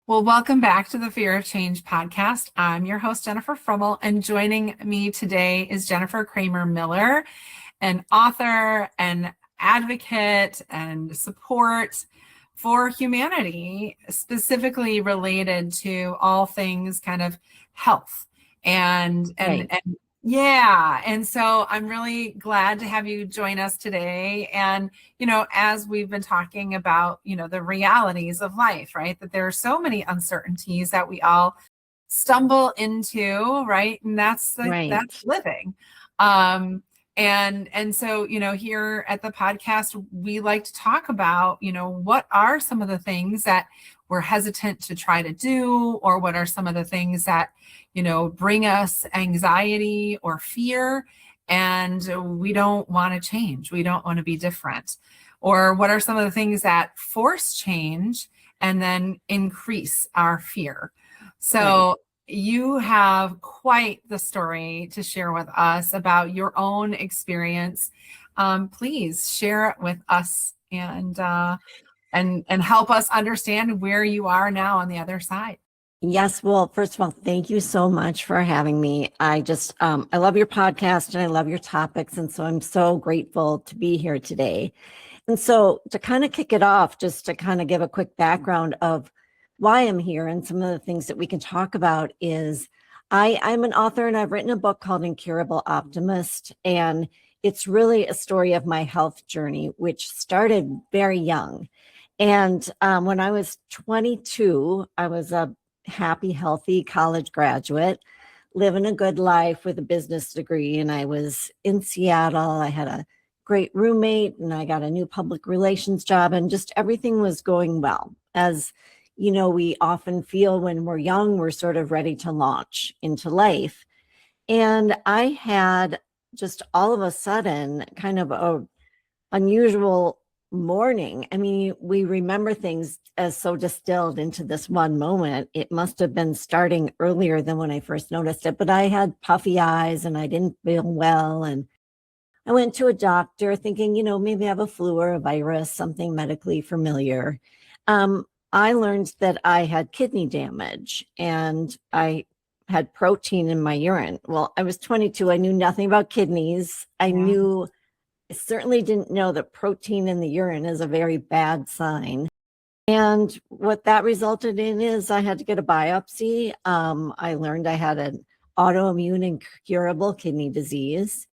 Well, welcome back to the Fear of Change podcast. I'm your host, Jennifer Frummel, and joining me today is Jennifer Cramer-Miller, an author and advocate and support for humanity, specifically related to all things kind of health. Right. And so I'm really glad to have you join us today. And, as we've been talking about, the realities of life, right? That there are so many uncertainties that we all stumble into, right? And that's Right. living. And so, here at the podcast, we like to talk about, what are some of the things that we're hesitant to try to do, or what are some of the things that, bring us anxiety or fear, and we don't want to change. We don't want to be different. Or what are some of the things that force change and then increase our fear? Right. So you have quite the story to share with us about your own experience. Please share it with us and help us understand where you are now on the other side. Yes. Well, first of all, thank you so much for having me. I love your podcast and I love your topics. And so I'm so grateful to be here today. And so to kind of kick it off, just to kind of give a quick background of why I'm here and some of the things that we can talk about is I'm an author and I've written a book called Incurable Optimist. And it's really a story of my health journey, which started very young. And when I was 22, I was a happy, healthy college graduate, living a good life with a business degree. And I was in Seattle. I had a great roommate and I got a new public relations job, and just everything was going well. As you know, we often feel when we're young, we're sort of ready to launch into life. And I had just all of a sudden kind of a unusual morning. I mean, we remember things as so distilled into this one moment. It must have been starting earlier than when I first noticed it, but I had puffy eyes and I didn't feel well. And I went to a doctor thinking, maybe I have a flu or a virus, something medically familiar. I learned that I had kidney damage and I had protein in my urine. Well, I was 22. I knew nothing about kidneys. Yeah. I certainly didn't know that protein in the urine is a very bad sign. And what that resulted in is I had to get a biopsy. I learned I had an autoimmune incurable kidney disease.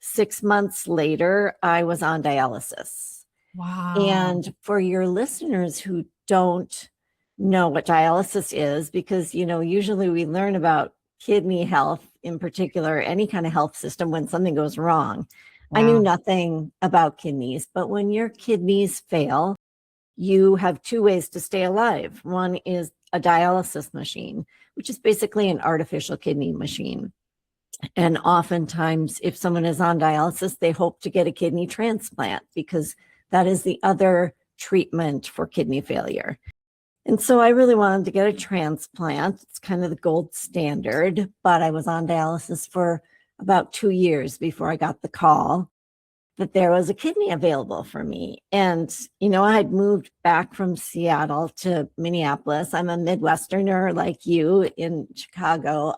6 months later, I was on dialysis. Wow. And for your listeners who don't know what dialysis is, because, usually we learn about kidney health in particular, any kind of health system when something goes wrong. I knew Yeah. nothing about kidneys, but when your kidneys fail, you have two ways to stay alive. One is a dialysis machine, which is basically an artificial kidney machine. And oftentimes, if someone is on dialysis, they hope to get a kidney transplant because that is the other treatment for kidney failure. And so I really wanted to get a transplant. It's kind of the gold standard, but I was on dialysis for about 2 years before I got the call that there was a kidney available for me. And, I had moved back from Seattle to Minneapolis. I'm a Midwesterner like you in Chicago.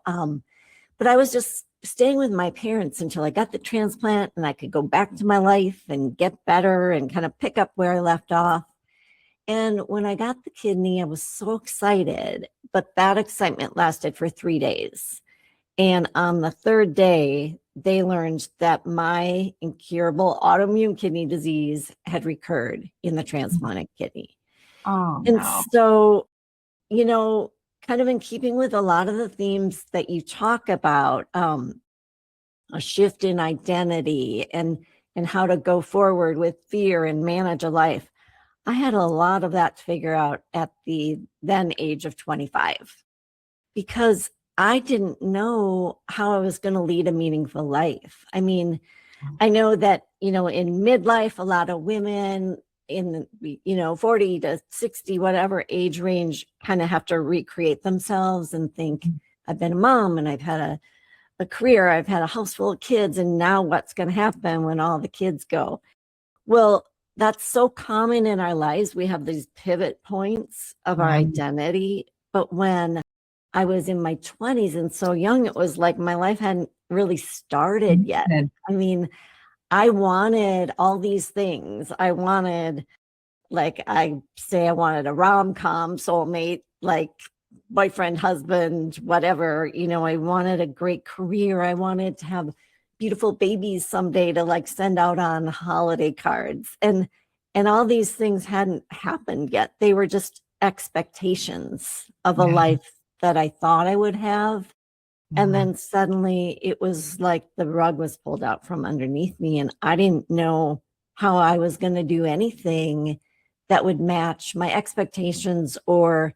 But I was just staying with my parents until I got the transplant and I could go back to my life and get better and kind of pick up where I left off. And when I got the kidney, I was so excited, but that excitement lasted for 3 days. And on the third day, they learned that my incurable autoimmune kidney disease had recurred in the transplanted kidney. Oh, And no. so, you know, kind of in keeping with a lot of the themes that you talk about, a shift in identity and how to go forward with fear and manage a life. I had a lot of that to figure out at the then age of 25 because I didn't know how I was going to lead a meaningful life. I mean, I know that, in midlife, a lot of women in, 40 to 60, whatever age range, kind of have to recreate themselves and think, I've been a mom and I've had a career, I've had a house full of kids, and now what's going to happen when all the kids go? Well, that's so common in our lives. We have these pivot points of our Yeah. identity But when I was in my 20s and so young, it was like my life hadn't really started yet. I mean, I wanted all these things. I wanted, like, I say I wanted a rom-com soulmate, like boyfriend, husband, whatever. I wanted a great career. I wanted to have beautiful babies someday to like send out on holiday cards. And all these things hadn't happened yet. They were just expectations of a life that I thought I would have. And then suddenly it was like the rug was pulled out from underneath me, and I didn't know how I was going to do anything that would match my expectations or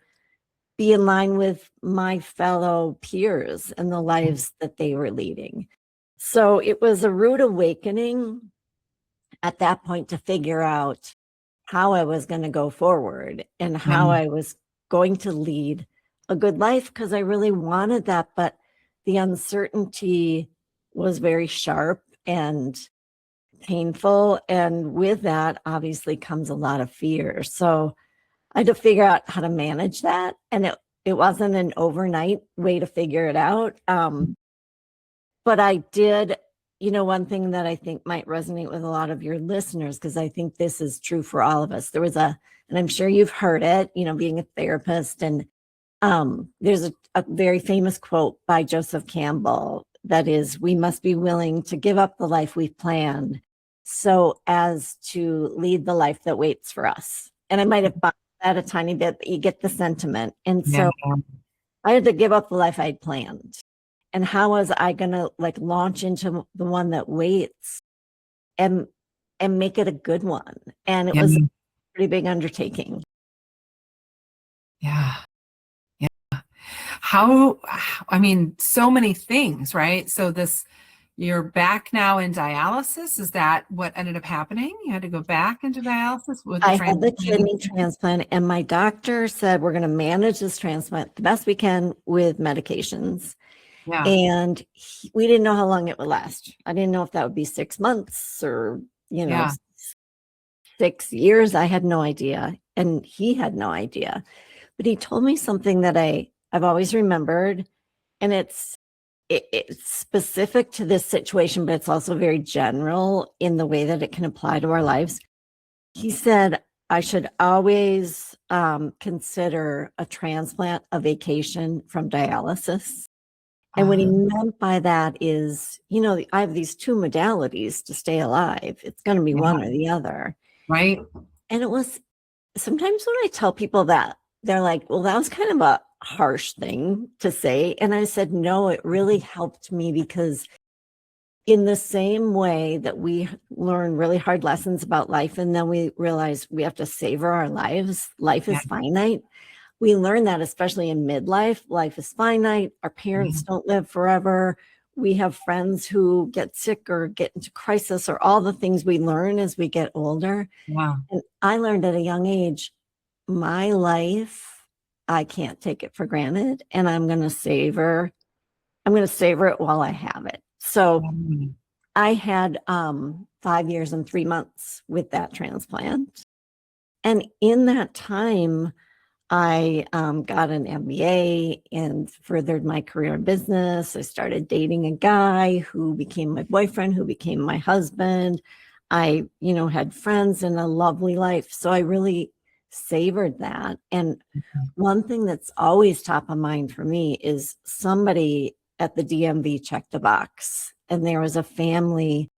be in line with my fellow peers and the lives that they were leading. So it was a rude awakening at that point to figure out how I was going to go forward and how I was going to lead a good life, because I really wanted that. But the uncertainty was very sharp and painful. And with that, obviously, comes a lot of fear. So I had to figure out how to manage that. And it wasn't an overnight way to figure it out. But I did, one thing that I think might resonate with a lot of your listeners, because I think this is true for all of us. There was and I'm sure you've heard it, being a therapist. And there's a very famous quote by Joseph Campbell that is, we must be willing to give up the life we've planned so as to lead the life that waits for us. And I might have bought that a tiny bit, but you get the sentiment. And so I had to give up the life I'd planned. And how was I going to like launch into the one that waits and make it a good one? And it was a pretty big undertaking. Yeah. So many things, right? So you're back now in dialysis. Is that what ended up happening? You had to go back into dialysis with I had the kidney transplant, and my doctor said, we're going to manage this transplant the best we can with medications. Yeah. And we didn't know how long it would last. I didn't know if that would be 6 months or, 6 years. I had no idea. And he had no idea. But he told me something that I've always remembered. And it's specific to this situation, but it's also very general in the way that it can apply to our lives. He said, I should always consider a transplant a vacation from dialysis. And what he meant by that is, I have these two modalities to stay alive. It's going to be one or the other. Right. And it was, sometimes when I tell people that, they're like, well, that was kind of a harsh thing to say. And I said, no, it really helped me, because in the same way that we learn really hard lessons about life, and then we realize we have to savor our lives, life is finite. We learn that, especially in midlife, life is finite. Our parents don't live forever. We have friends who get sick or get into crisis, or all the things we learn as we get older. Wow. And I learned at a young age, my life, I can't take it for granted, and I'm going to savor it while I have it. So I had 5 years and 3 months with that transplant. And in that time, I got an MBA and furthered my career in business. I started dating a guy who became my boyfriend, who became my husband. I, had friends and a lovely life. So I really savored that. And one thing that's always top of mind for me is somebody at the DMV checked the box, and there was a family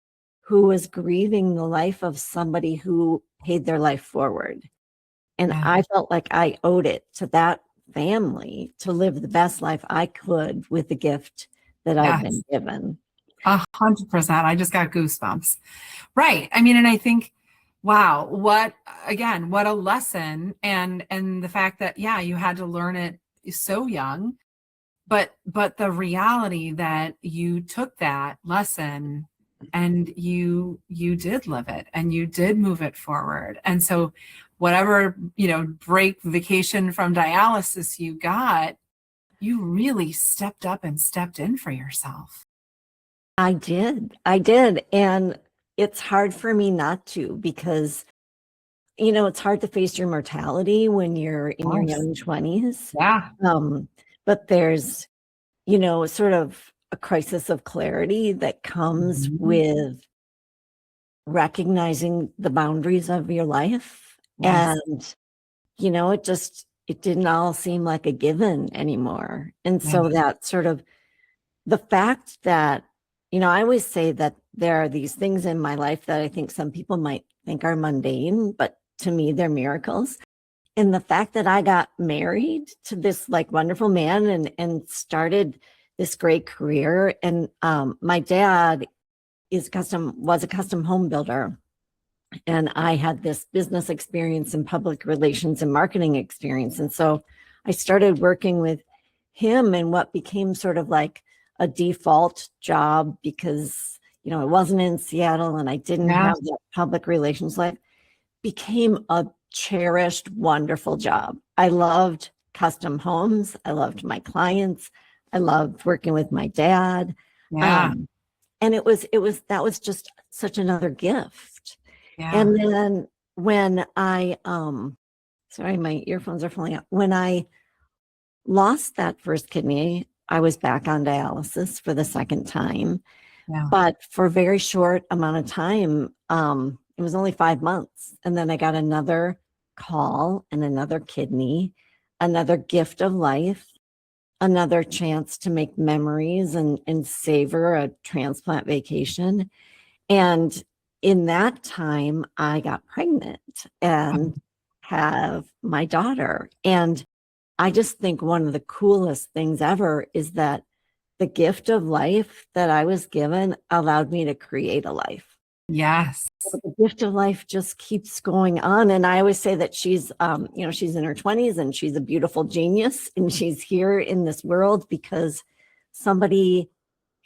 who was grieving the life of somebody who paid their life forward. And I felt like I owed it to that family to live the best life I could with the gift that I've been given. 100%. I just got goosebumps. Right. And I think, wow, what a lesson. And the fact that, you had to learn it so young, but the reality that you took that lesson and you did live it and you did move it forward. And so whatever, break vacation from dialysis you got, you really stepped up and stepped in for yourself. I did. And it's hard for me not to, because it's hard to face your mortality when you're in your course. young 20s. Yeah. But there's, sort of a crisis of clarity that comes Mhm. with recognizing the boundaries of your life. Yes. And, it didn't all seem like a given anymore. And Yeah. so that sort of the fact that, I always say that there are these things in my life that I think some people might think are mundane, but to me, they're miracles. And the fact that I got married to this like wonderful man and started this great career. And my dad was a custom home builder. And I had this business experience and public relations and marketing experience. And so I started working with him in what became sort of like a default job because, I wasn't in Seattle and I didn't Yeah. have that public relations life, became a cherished, wonderful job. I loved custom homes. I loved my clients. I loved working with my dad. Yeah. Um, and that was just such another gift. Yeah. And then when I sorry, my earphones are falling out. When I lost that first kidney, I was back on dialysis for the second time. Yeah. But for a very short amount of time, it was only 5 months. And then I got another call and another kidney, another gift of life, another chance to make memories and savor a transplant vacation. And in that time, I got pregnant and have my daughter. And I just think one of the coolest things ever is that the gift of life that I was given allowed me to create a life. Yes. The gift of life just keeps going on. And I always say that she's in her 20s and she's a beautiful genius and she's here in this world because somebody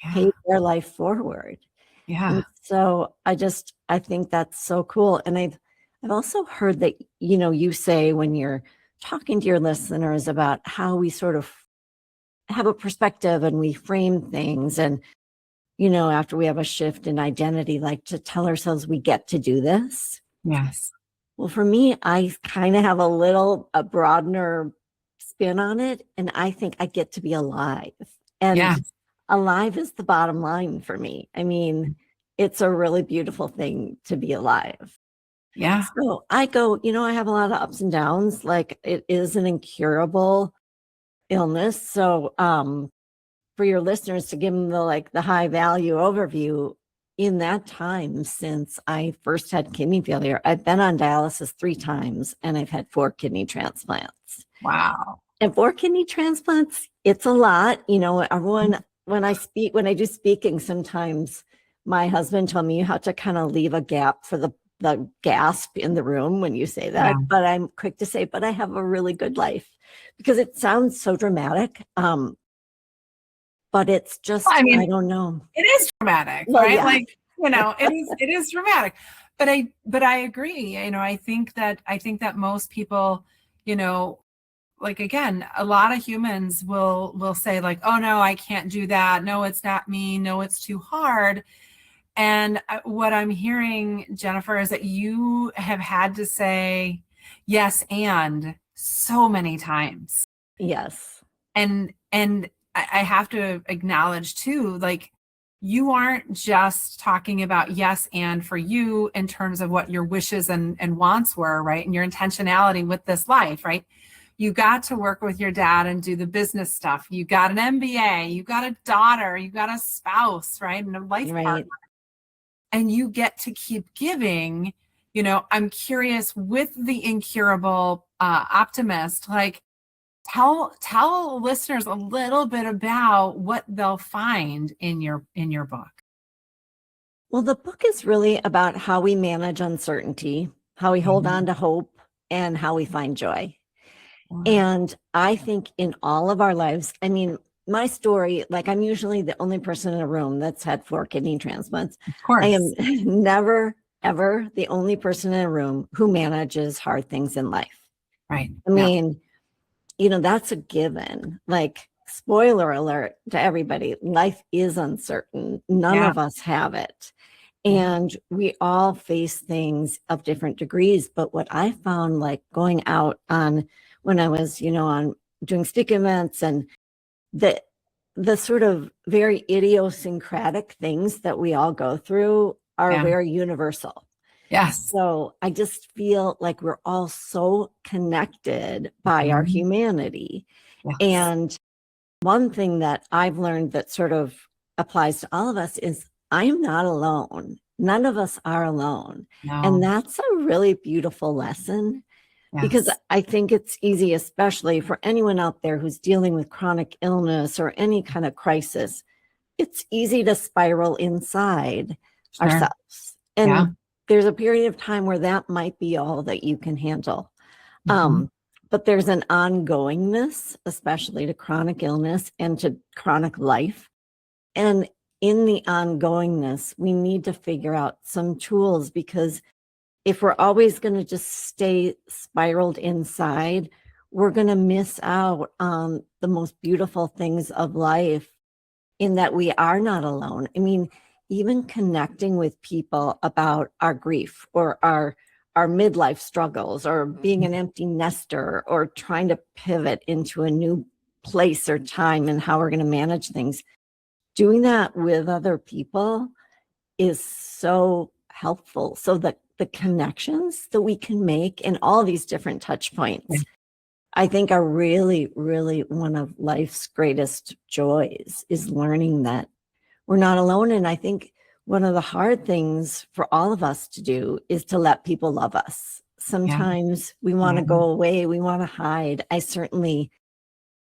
Yeah. paid their life forward. Yeah. And so I think that's so cool. And I've also heard that, you say when you're talking to your listeners about how we sort of have a perspective and we frame things. And, after we have a shift in identity, like to tell ourselves we get to do this. Yes. Well, for me, I kind of have a broadener spin on it. And I think I get to be alive. And Yeah. alive is the bottom line for me. I mean, it's a really beautiful thing to be alive. Yeah. So I go, I have a lot of ups and downs. Like it is an incurable illness. So for your listeners to give them the high value overview, in that time since I first had kidney failure, I've been on dialysis 3 times and I've had 4 kidney transplants. Wow. And 4 kidney transplants, it's a lot. Everyone, when I do speaking, sometimes my husband told me you have to kind of leave a gap for the gasp in the room when you say that. Yeah. But I'm quick to say, but I have a really good life because it sounds so dramatic. But it's just, I mean, I don't know. it is dramatic, Well, right? yeah. Like, it is dramatic. But I agree. I think that most people, like again, a lot of humans will say like, oh no, I can't do that. No, it's not me. No, it's too hard. And what I'm hearing, Jennifer, is that you have had to say yes and so many times. Yes. And I have to acknowledge too, like you aren't just talking about yes and for you in terms of what your wishes and wants were, right? And your intentionality with this life, right? You got to work with your dad and do the business stuff. You got an MBA, you got a daughter, you got a spouse, right? And a life partner. And you get to keep giving. I'm curious with the Incurable Optimist, like tell listeners a little bit about what they'll find in your book. Well, the book is really about how we manage uncertainty, how we hold on to hope, and how we find joy. Wow. And I think in all of our lives, I mean, my story, like I'm usually the only person in a room that's had 4 kidney transplants. Of course. I am never, ever the only person in a room who manages hard things in life. Right. I mean, that's a given. Like, spoiler alert to everybody, life is uncertain. None of us have it. And we all face things of different degrees. But what I found, like going out on when I was, on doing stick events, and the sort of very idiosyncratic things that we all go through are very universal. Yes. So I just feel like we're all so connected by our humanity. Yes. And one thing that I've learned that sort of applies to all of us is I am not alone. None of us are alone. No. And that's a really beautiful lesson. Yes. Because I think it's easy, especially for anyone out there who's dealing with chronic illness or any kind of crisis, it's easy to spiral inside ourselves. And there's a period of time where that might be all that you can handle. But there's an ongoingness, especially to chronic illness and to chronic life. And in the ongoingness, we need to figure out some tools, because if we're always going to just stay spiraled inside, we're going to miss out on the most beautiful things of life, in that we are not alone. I mean, even connecting with people about our grief or our midlife struggles, or being an empty nester, or trying to pivot into a new place or time and how we're going to manage things. Doing that with other people is so helpful. So that the connections that we can make in all these different touch points, I think are really, really one of life's greatest joys, is learning that we're not alone. And I think one of the hard things for all of us to do is to let people love us. Sometimes we want to go away. We want to hide. I certainly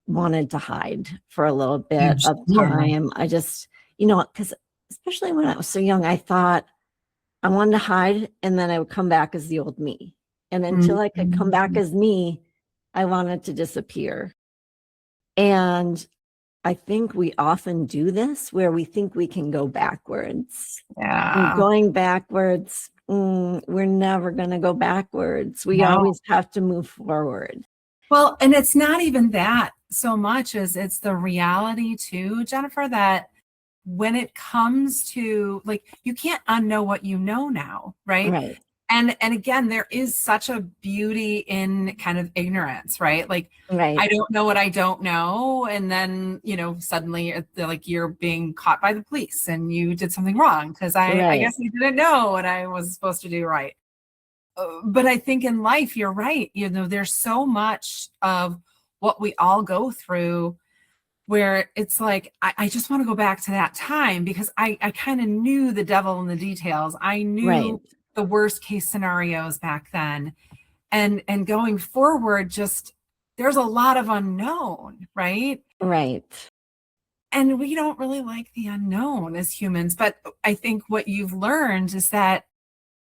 wanted to hide for a little bit of time. I just, because especially when I was so young, I thought I wanted to hide, and then I would come back as the old me. And until I could come back as me, I wanted to disappear. And I think we often do this where we think we can go backwards. And going backwards, we're never going to go backwards. We always have to move forward. Well, and it's not even that so much as it's the reality too, Jennifer, that when it comes to, like, you can't unknow what you know now, right? And again, there is such a beauty in kind of ignorance, right? Like, I don't know what I don't know. And then, suddenly like you're being caught by the police and you did something wrong because I guess I didn't know what I was supposed to do right. But I think in life, you're right. There's so much of what we all go through where it's like, I just want to go back to that time, because I kind of knew the devil in the details. I knew the worst case scenarios back then. And going forward, just there's a lot of unknown, right? And we don't really like the unknown as humans. But I think what you've learned is that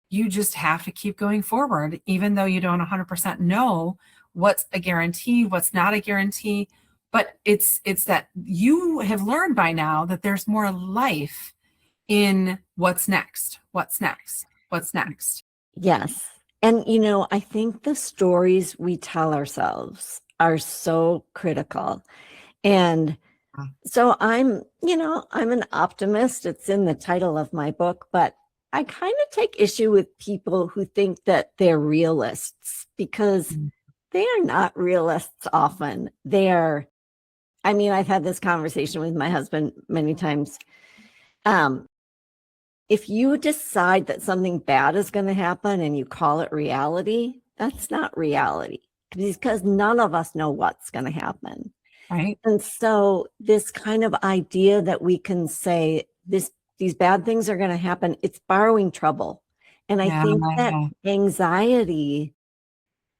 you just have to keep going forward, even though you don't 100% know what's a guarantee, what's not a guarantee. But it's that you have learned by now that there's more life in what's next. Yes. And, I think the stories we tell ourselves are so critical. And so I'm an optimist. It's in the title of my book, but I kind of take issue with people who think that they're realists, because they are not realists often. I've had this conversation with my husband many times. If you decide that something bad is going to happen and you call it reality, that's not reality, because none of us know what's going to happen. Right. And so this kind of idea that we can say these bad things are going to happen, it's borrowing trouble. And I think that anxiety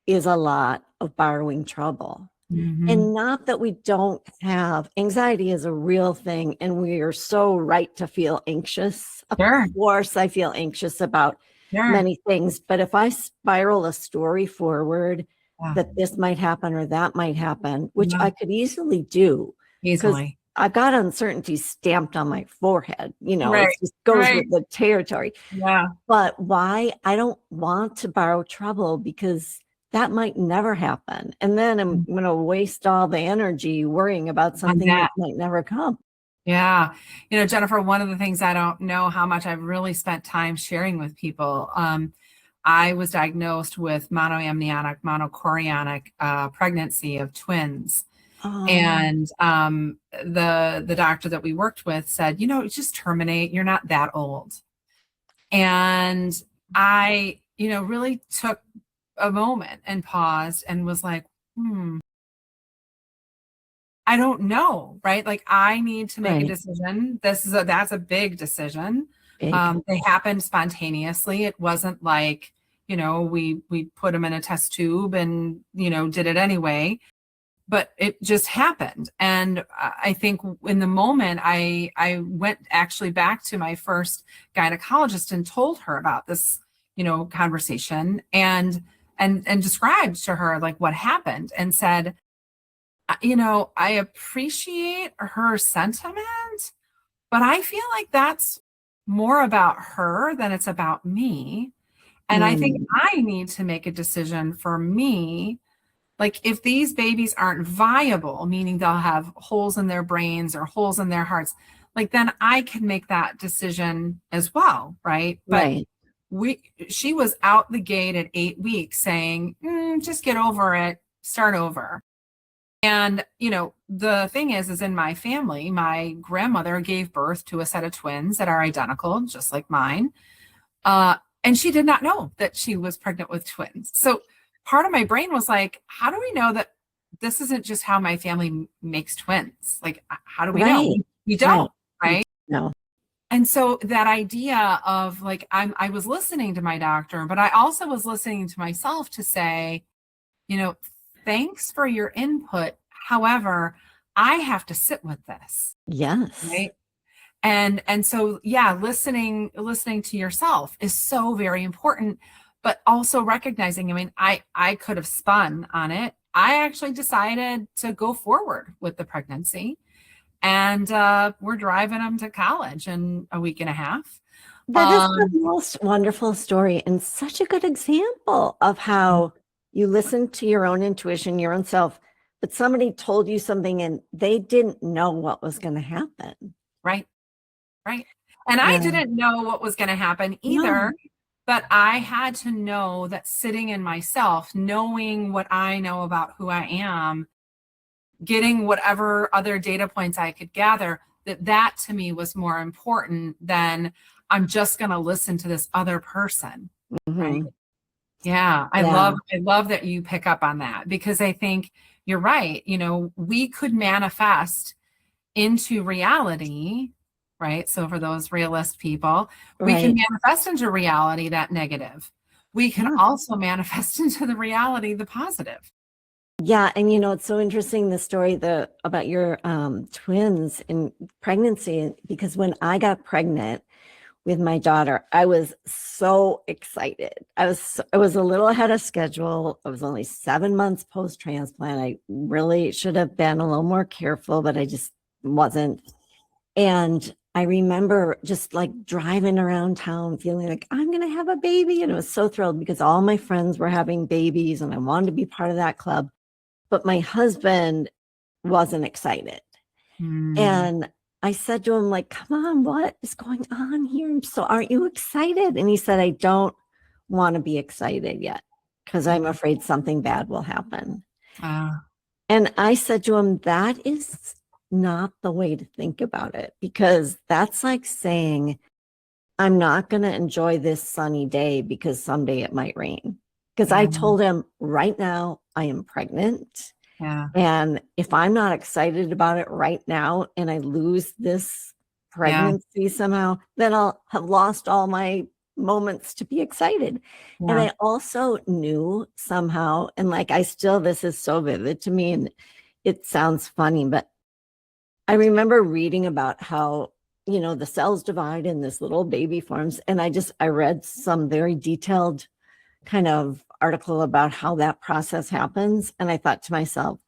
is a lot of borrowing trouble. And not that we don't have anxiety is a real thing, and we are so right to feel anxious. Of course, I feel anxious about many things, but if I spiral a story forward that this might happen or that might happen, which I could easily do, because I've got uncertainty stamped on my forehead, it just goes with the territory. But why? I don't want to borrow trouble, because that might never happen. And then I'm going to waste all the energy worrying about something that might never come. Yeah. Jennifer, one of the things I don't know how much I've really spent time sharing with people. I was diagnosed with monoamniotic, monochorionic pregnancy of twins. Oh, And the doctor that we worked with said, just terminate. You're not that old. And I, really took a moment and paused and was like, I don't know, right? Like I need to make a right. decision. That's a big decision. Big. They happened spontaneously. It wasn't like, we put them in a test tube and, did it anyway, but it just happened. And I think in the moment I went actually back to my first gynecologist and told her about this, conversation and described to her like what happened and said, I appreciate her sentiment, but I feel like that's more about her than it's about me. And I think Mm, I need to make a decision for me. Like if these babies aren't viable, meaning they'll have holes in their brains or holes in their hearts, like then I can make that decision as well, right? But right. she was out the gate at 8 weeks saying, just get over it, start over. And, the thing is in my family, my grandmother gave birth to a set of twins that are identical, just like mine. And she did not know that she was pregnant with twins. So part of my brain was like, how do we know that this isn't just how my family makes twins? Like, how do we know? Right. We Right. don't, right? No. And so that idea of like, I was listening to my doctor, but I also was listening to myself to say, you know, thanks for your input. However, I have to sit with this, Yes. right? And so yeah, listening to yourself is so very important, but also recognizing, I mean, I could have spun on it. I actually decided to go forward with the pregnancy, and we're driving them to college in a week and a half. That is the Um, most wonderful story and such a good example of how you listen to your own intuition, your own self, but somebody told you something and they didn't know what was going to happen. right, right. And I Yeah. didn't know what was going to happen either. No. But I had to know that sitting in myself, knowing what I know about who I am, getting whatever other data points I could gather, that to me was more important than I'm just going to listen to this other person, right? Hmm. Yeah, Yeah. I love that you pick up on that because I think you're right. We could manifest into reality, right? So for those realist people, we can Right. manifest into reality that negative. We can Yeah. also manifest into the reality the positive. Yeah. And it's so interesting the story about your twins in pregnancy, because when I got pregnant with my daughter, I was so excited. I was a little ahead of schedule. I was only 7 months post transplant. I really should have been a little more careful, but I just wasn't. And I remember just like driving around town feeling like I'm going to have a baby. And I was so thrilled because all my friends were having babies and I wanted to be part of that club. But my husband wasn't excited. Hmm. And I said to him, like, come on, what is going on here? So aren't you excited? And he said, I don't want to be excited yet because I'm afraid something bad will happen. Uh, And I said to him, that is not the way to think about it, because that's like saying, I'm not going to enjoy this sunny day because someday it might rain. Because I yeah, told him right now I am pregnant. yeah, And if I'm not excited about it right now and I lose this yeah, pregnancy somehow, then I'll have lost all my moments to be excited. And yeah, I also knew somehow, and like this is so vivid to me and it sounds funny, but I remember reading about how, the cells divide and this little baby forms. And I read some very detailed kind of article about how that process happens. And I thought to myself,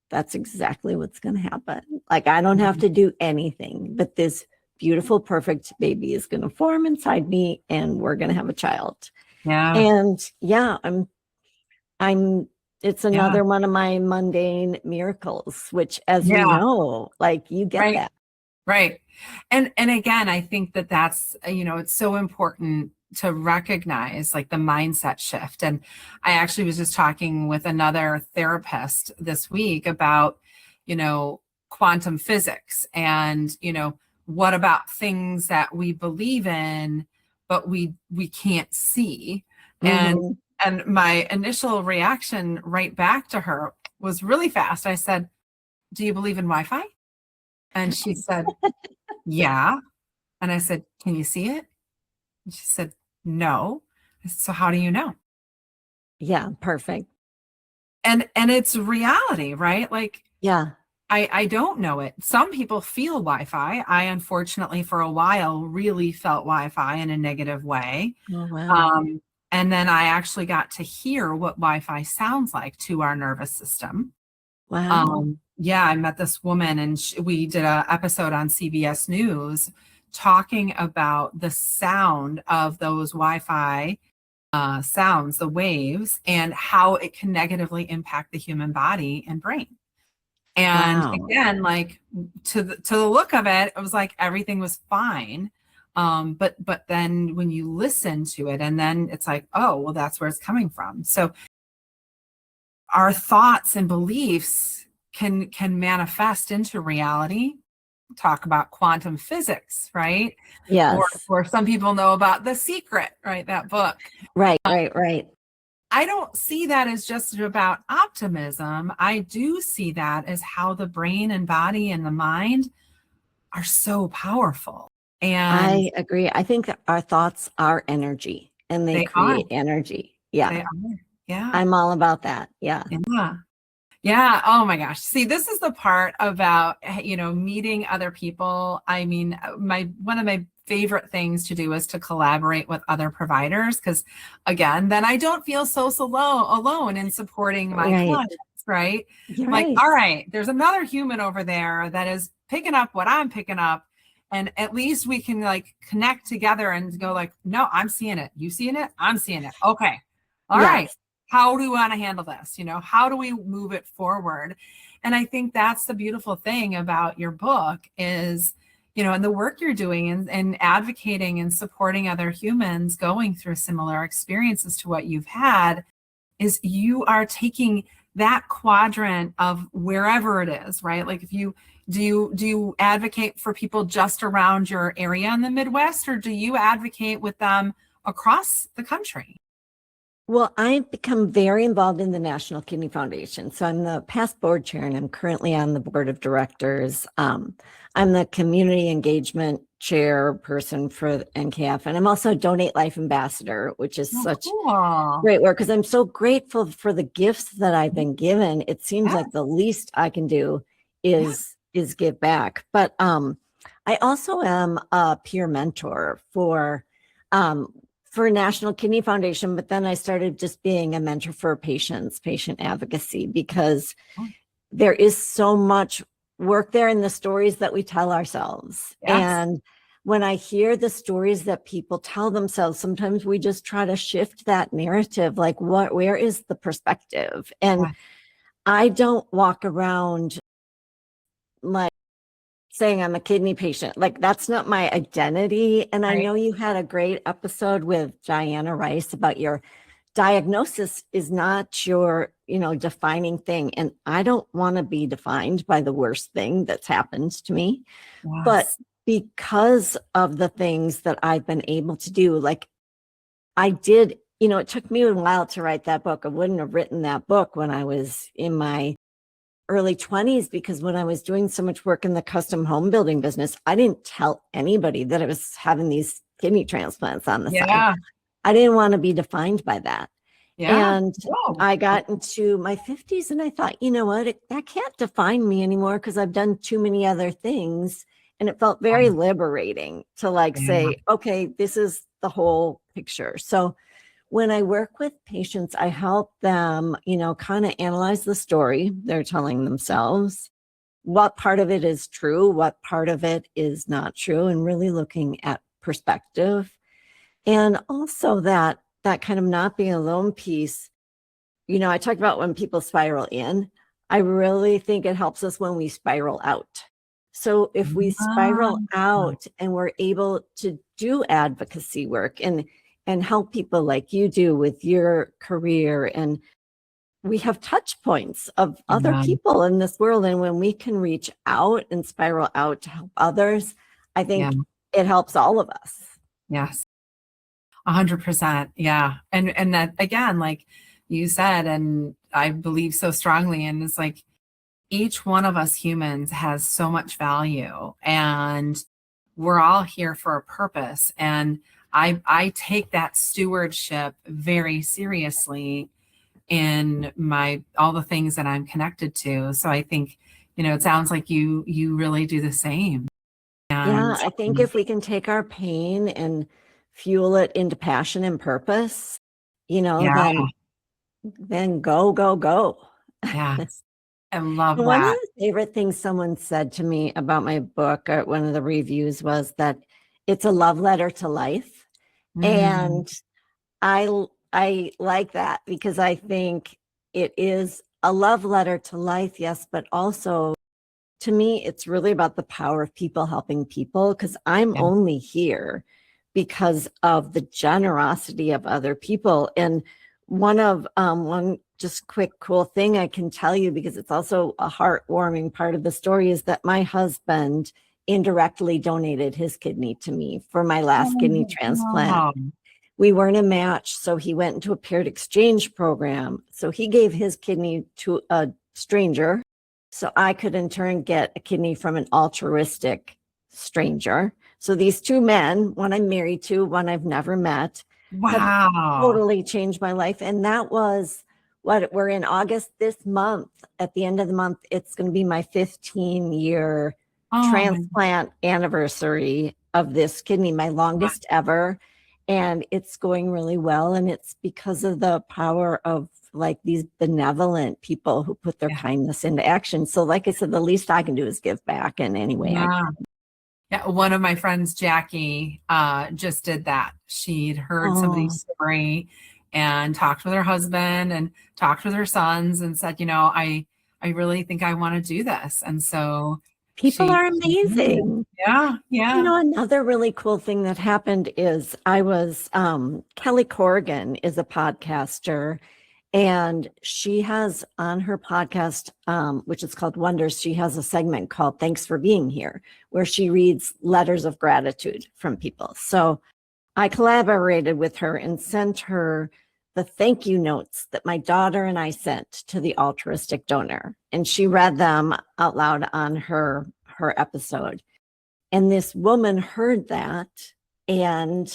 that's exactly what's going to happen. Like, I don't have mhm, to do anything, but this beautiful, perfect baby is going to form inside me and we're going to have a child. yeah, And yeah, I'm, it's yeah, another one of my mundane miracles, which, as we yeah, know, like you get right. that. Right. And again, I think that that's, it's so important to recognize like the mindset shift. And I actually was just talking with another therapist this week about, you know, quantum physics and, what about things that we believe in, but we can't see. And Hmm. and my initial reaction right back to her was really fast. I said, "Do you believe in Wi-Fi?" And she said, "Yeah." And I said, "Can you see it?" And she said, "No." I said, "So how do you know?" Yeah, perfect. And it's reality, right? Like Yeah. I don't know it. Some people feel Wi-Fi. I unfortunately for a while really felt Wi-Fi in a negative way. Oh, wow. Um, and then I actually got to hear what Wi-Fi sounds like to our nervous system. Wow. Yeah, I met this woman and we did an episode on CBS News talking about the sound of those Wi-Fi sounds, the waves, and how it can negatively impact the human body and brain. And Wow. again, like to the look of it, it was like everything was fine. But then when you listen to it, and then it's like, oh, well, that's where it's coming from. So our thoughts and beliefs can manifest into reality. Talk about quantum physics, right? or Yes. or some people know about The Secret, right, that book. Right, right, right. I don't see that as just about optimism. I do see that as how the brain and body and the mind are so powerful, and I agree. I think our thoughts are energy and they they are create energy. Yeah. they are yeah. I'm all about that. Yeah. Yeah. Yeah. Oh my gosh. See, this is the part about, meeting other people. I mean, my one of my favorite things to do is to collaborate with other providers because again, then I don't feel so alone in supporting my Right. clients, right? You're Like, right. all right, there's another human over there that is picking up what I'm picking up. And at least we can like connect together and go like, no, I'm seeing it. You seeing it? I'm seeing it. Okay. All right, Yes. how do we want to handle this? How do we move it forward? And I think that's the beautiful thing about your book is, and the work you're doing and advocating and supporting other humans going through similar experiences to what you've had is you are taking that quadrant of wherever it is, right? Like if you do you advocate for people just around your area in the Midwest, or do you advocate with them across the country? Well, I've become very involved in the National Kidney Foundation. So I'm the past board chair and I'm currently on the board of directors. I'm the community engagement chairperson for NKF, and I'm also a Donate Life ambassador, which is Oh, such cool. great work because I'm so grateful for the gifts that I've been given. It seems Yeah, like the least I can do yeah. is give back. But I also am a peer mentor um, for National Kidney Foundation. But then I started just being a mentor for patients, patient advocacy, because there is so much work there in the stories that we tell ourselves. Yes. And when I hear the stories that people tell themselves, sometimes we just try to shift that narrative. Like, where is the perspective? And Yeah. I don't walk around like saying I'm a kidney patient. Like, that's not my identity. And I Right. know you had a great episode with Diana Rice about your diagnosis is not your, defining thing. And I don't want to be defined by the worst thing that's happened to me. But Yes. because of the things that I've been able to do, like I did, it took me a while to write that book. I wouldn't have written that book when I was in my early 20s, because when I was doing so much work in the custom home building business, I didn't tell anybody that I was having these kidney transplants on the side. Yeah. I didn't want to be defined by that. Yeah. And Whoa. I got into my 50s and I thought, you know what, that can't define me anymore because I've done too many other things. And it felt very liberating to like Yeah. say, okay, this is the whole picture. So when I work with patients, I help them, kind of analyze the story they're telling themselves. What part of it is true? What part of it is not true? And really looking at perspective. And also that kind of not being alone piece. I talked about when people spiral in. I really think it helps us when we spiral out. So if we spiral Ah, out and we're able to do advocacy work and help people like you do with your career, and we have touch points of other yeah, people in this world, and when we can reach out and spiral out to help others, I yeah, think it helps all of us. yes, 100%. Yeah. And that again, like you said, and I believe so strongly, and it's like each one of us humans has so much value, and we're all here for a purpose. And I take that stewardship very seriously in my all the things that I'm connected to. So I think, it sounds like you really do the same. Yeah, And I think if we can take our pain and fuel it into passion and purpose, yeah, then go, go, go. yes. I love And one of that. the favorite things someone said to me about my book, or one of the reviews, was that it's a love letter to life. Mm, And I like that, because I think it is a love letter to life, yes, but also to me, it's really about the power of people helping people, because I'm yeah. only here because of the generosity of other people. And one just quick cool thing I can tell you, because it's also a heartwarming part of the story, is that my husband indirectly donated his kidney to me for my last kidney Oh, transplant. wow. We weren't a match, so he went into a paired exchange program. So he gave his kidney to a stranger, so I could in turn get a kidney from an altruistic stranger. So these two men, one I'm married to, one I've never met, have Wow. totally changed my life. And that was what we're in August this month. At the end of the month, it's going to be my 15-year Oh my transplant anniversary of this kidney, my God. longest ever. And it's going really well. And it's because of the power of like these benevolent people who put their Yeah. kindness into action. So, like I said, the least I can do is give back in any way I Yeah. can. Yeah. One of my friends, Jackie, just did that. She'd heard Oh, somebody's story and talked with her husband and talked with her sons and said, I really think I want to do this. And so people she are did. amazing. Yeah. Yeah. Another really cool thing that happened is Kelly Corrigan is a podcaster, and she has on her podcast, which is called Wonders, she has a segment called Thanks for Being Here, where she reads letters of gratitude from people. So I collaborated with her and sent her the thank you notes that my daughter and I sent to the altruistic donor. And she read them out loud on her episode. And this woman heard that and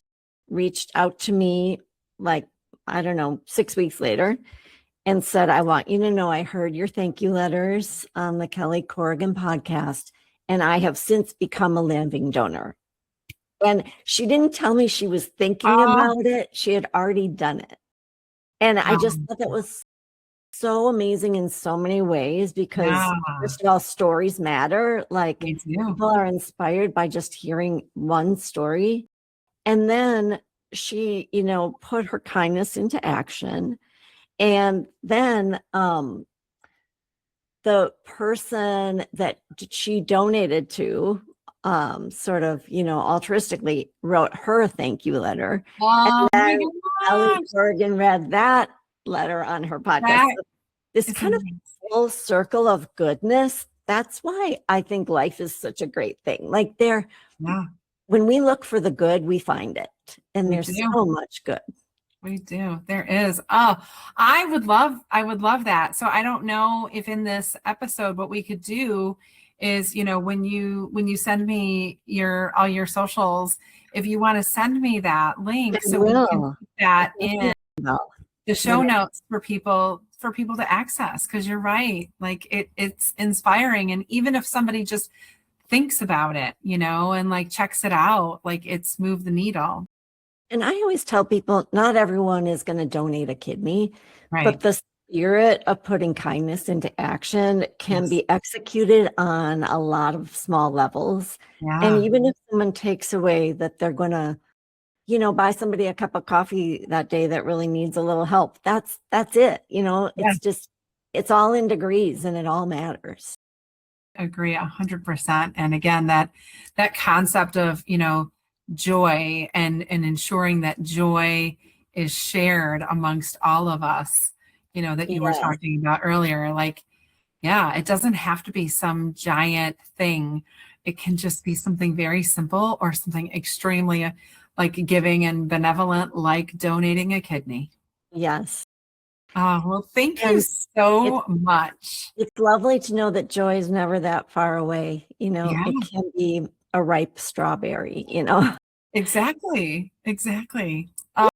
reached out to me, like, I don't know, 6 weeks later, and said, I want you to know I heard your thank you letters on the Kelly Corrigan podcast, and I have since become a living donor. And she didn't tell me she was thinking Oh, about it. She had already done it. And I just thought that was so amazing in so many ways, because yeah, first of all, stories matter. Like, me too. people are inspired by just hearing one story. And then she, put her kindness into action. And then the person that she donated to, sort of, altruistically wrote her a thank you letter. And Oh my then Ellie gosh. Corrigan read that letter on her podcast. That So this is kind of amazing. full circle of goodness. That's why I think life is such a great thing. Like, Yeah, when we look for the good, we find it. And we there's do. so much good. We do. There is. Oh, I would love that. So I don't know if in this episode what we could do is, when you send me your all your socials, if you want to send me that I link so we can will. put I that in definitely will. the show Whenever notes for people to access, because you're right. Like it's inspiring. And even if somebody just thinks about it, and like checks it out, like it's moved the needle. And I always tell people, not everyone is going to donate a kidney, but Right. the spirit of putting kindness into action can Yes. be executed on a lot of small levels. And Yeah. even if someone takes away that they're going to, buy somebody a cup of coffee that day that really needs a little help, that's it. Yeah. It's all in degrees, and it all matters. Agree 100%. And again, that concept of, joy and ensuring that joy is shared amongst all of us, that you were Yes, talking about earlier. Like, yeah, it doesn't have to be some giant thing. It can just be something very simple or something extremely like giving and benevolent, like donating a kidney. yes. Oh, well, thank you And it's so much. it's lovely to know that joy is never that far away. Yeah, It can be a ripe strawberry. exactly. Exactly. So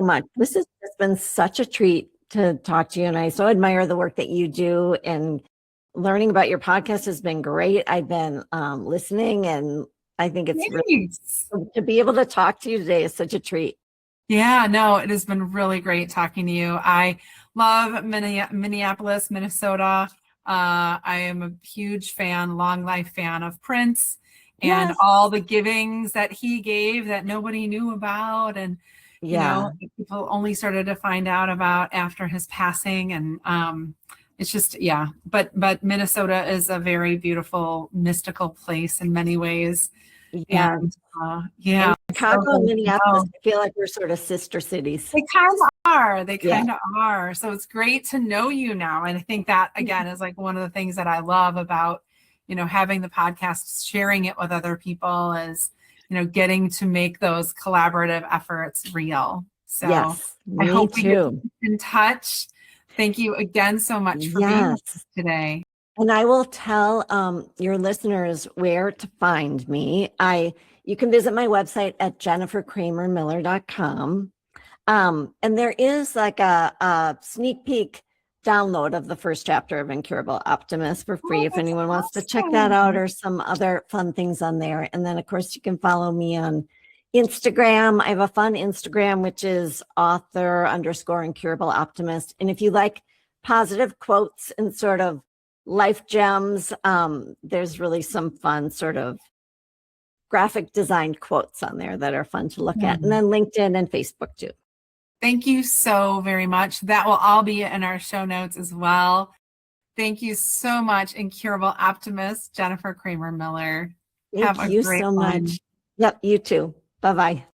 much. This has just been such a treat to talk to you, and I so admire the work that you do. And learning about your podcast has been great. I've been listening, and I think it's really Thanks. to be able to talk to you today is such a treat. Yeah, no, it has been really great talking to you. I love Minneapolis, Minnesota. I am a huge fan, long life fan of Prince and Yes. all the givings that he gave that nobody knew about. And, Yeah. people only started to find out about after his passing. And it's just, yeah, but Minnesota is a very beautiful, mystical place in many ways. Yeah. And yeah, And so Chicago and good to Minneapolis, know. I feel like we're sort of sister cities. They kind of are. They Yeah. kind of are. So it's great to know you now. And I think that again is like one of the things that I love about, having the podcast, sharing it with other people is, getting to make those collaborative efforts real. So Yes. I Me hope we get to too. keep in touch. Thank you again so much for being with us Yes. today. And I will tell your listeners where to find me. You can visit my website at jennifercramermiller.com. And there is like a sneak peek download of the first chapter of Incurable Optimist for free Oh, if that's anyone wants to check that out, awesome. or some other fun things on there. And then, of course, you can follow me on Instagram. I have a fun Instagram, which is author_incurable optimist. And if you like positive quotes and sort of life gems, there's really some fun sort of graphic design quotes on there that are fun to look at. And then LinkedIn and Facebook too. Thank you so very much. That will all be in our show notes as well. Thank you so much, Incurable Optimist, Jennifer Cramer-Miller. Have Thank a you great so one. much. Yep, you too. Bye bye.